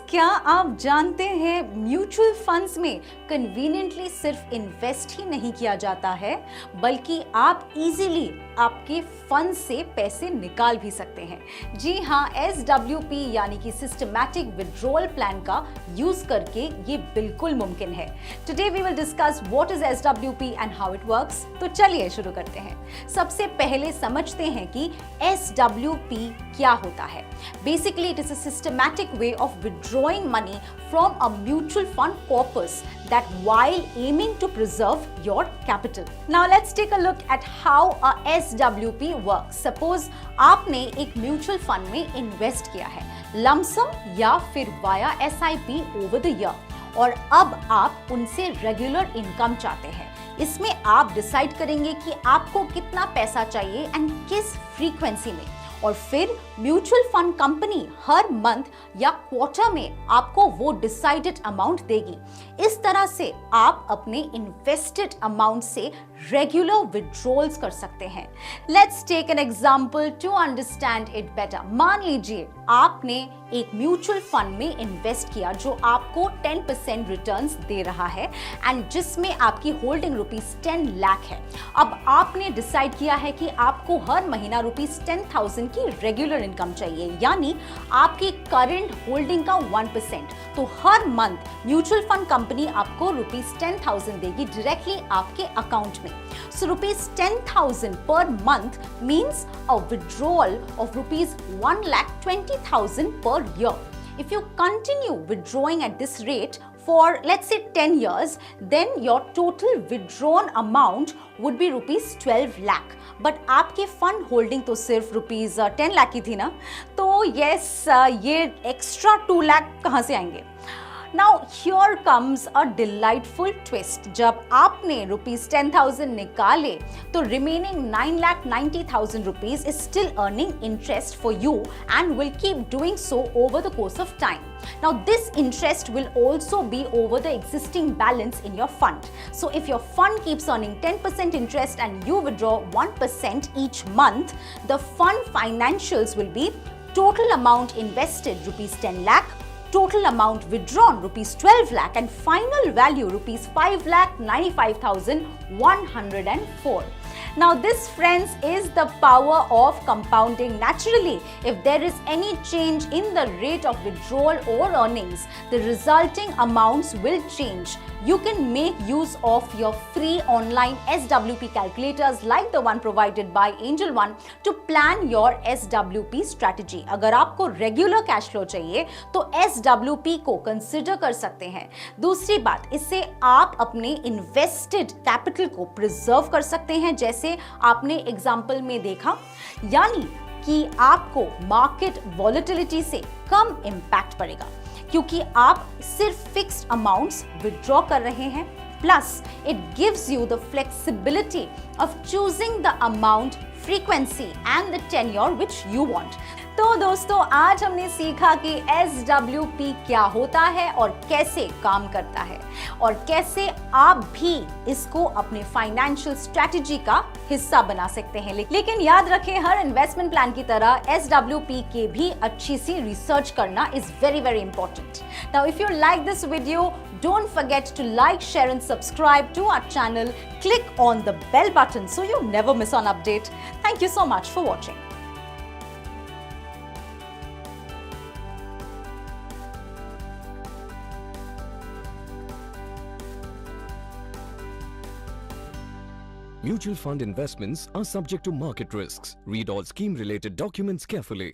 क्या आप जानते हैं म्यूचुअल फंड्स में कन्वीनियंटली सिर्फ इन्वेस्ट ही नहीं किया जाता है बल्कि आप इजीली आपके फंड से पैसे निकाल भी सकते हैं। जी हाँ, SWP यानी कि सिस्टमैटिक विड्रॉल प्लान का यूज करके ये बिल्कुल मुमकिन है। Today we will discuss what is SWP and how it works. तो चलिए शुरू करते हैं। सबसे पहले समझते हैं कि SWP क्या होता है। Basically it is a systematic way of withdrawing money from a mutual fund corpus that while aiming to preserve your capital. Now let's take a look at how a SWP works. Suppose आपने एक mutual fund में invest किया है lump sum या फिर via SIP over the year और अब आप उनसे रेगुलर इनकम चाहते हैं। इसमें आप डिसाइड करेंगे कि आपको कितना पैसा चाहिए एंड किस फ्रीक्वेंसी में, और फिर म्यूचुअल फंड कंपनी हर मंथ या क्वार्टर में आपको वो डिसाइडेड अमाउंट देगी। इस तरह से आप अपने इन्वेस्टेड अमाउंट से रेगुलर विड्रॉल्स कर सकते हैं। Let's take an example to understand it better. मान लीजिए आपने एक म्यूचुअल फंड में इन्वेस्ट किया जो आपको 10% रिटर्न्स दे रहा है एंड जिसमें आपकी होल्डिंग ₹10 लाख है। अब आपने डिसाइड किया है कि आपको हर महीना ₹10,000 की रेगुलर इनकम चाहिए, यानी आपकी करंट होल्डिंग का 1%। तो हर मंथ म्यूचुअल फंड कंपनी आपको ₹10,000 देगी डायरेक्टली आपके अकाउंट में। So ₹10,000 per month means a withdrawal of ₹1,20,000 per year. If you continue withdrawing at this rate for let's say 10 years, then your total withdrawn amount would be ₹12 lakh. But आपके fund holding तो सिर्फ ₹10 लाख की थी ना, तो yes ये extra 2 lakh कहाँ से आएंगे? Now here comes a delightful twist. जब आपने ₹10,000 निकाले तो remaining ₹9,90,000 is still earning interest for you and will keep doing so over the course of time. Now this interest will also be over the existing balance in your fund. So if your fund keeps earning 10% interest and you withdraw 1% each month, the fund financials will be total amount invested ₹10 lakh, total amount withdrawn ₹12 lakh, and final value ₹5,95,104. Now this, friends, is the power of compounding naturally. If there is any change in the rate of withdrawal or earnings, the resulting amounts will change. You can make use of your free online SWP calculators like the one provided by Angel One to plan your SWP strategy. अगर आपको regular cash flow चाहिए तो SWP को consider कर सकते हैं। दूसरी बात, इससे आप अपने इन्वेस्टेड कैपिटल को प्रिजर्व कर सकते हैं, जैसे आपने एग्जाम्पल में देखा, यानी कि आपको मार्केट वॉलेटिलिटी से कम इम्पैक्ट पड़ेगा क्योंकि आप सिर्फ फिक्स्ड अमाउंट्स विड्रॉ कर रहे हैं। Plus it gives you the flexibility of choosing the amount, frequency and the tenure which you want. तो दोस्तों, आज हमने सीखा कि SWP क्या होता है और कैसे काम करता है और कैसे आप भी इसको अपने फाइनेंशियल स्ट्रैटेजी का हिस्सा बना सकते हैं। लेकिन याद रखें, हर इन्वेस्टमेंट प्लान की तरह SWP के भी अच्छी सी रिसर्च करना is very very important. Now if you like this video, don't forget to like, share and subscribe to our channel. Click on the bell button so you never miss an update. Thank you so much for watching. Mutual fund investments are subject to market risks. Read all scheme-related documents carefully.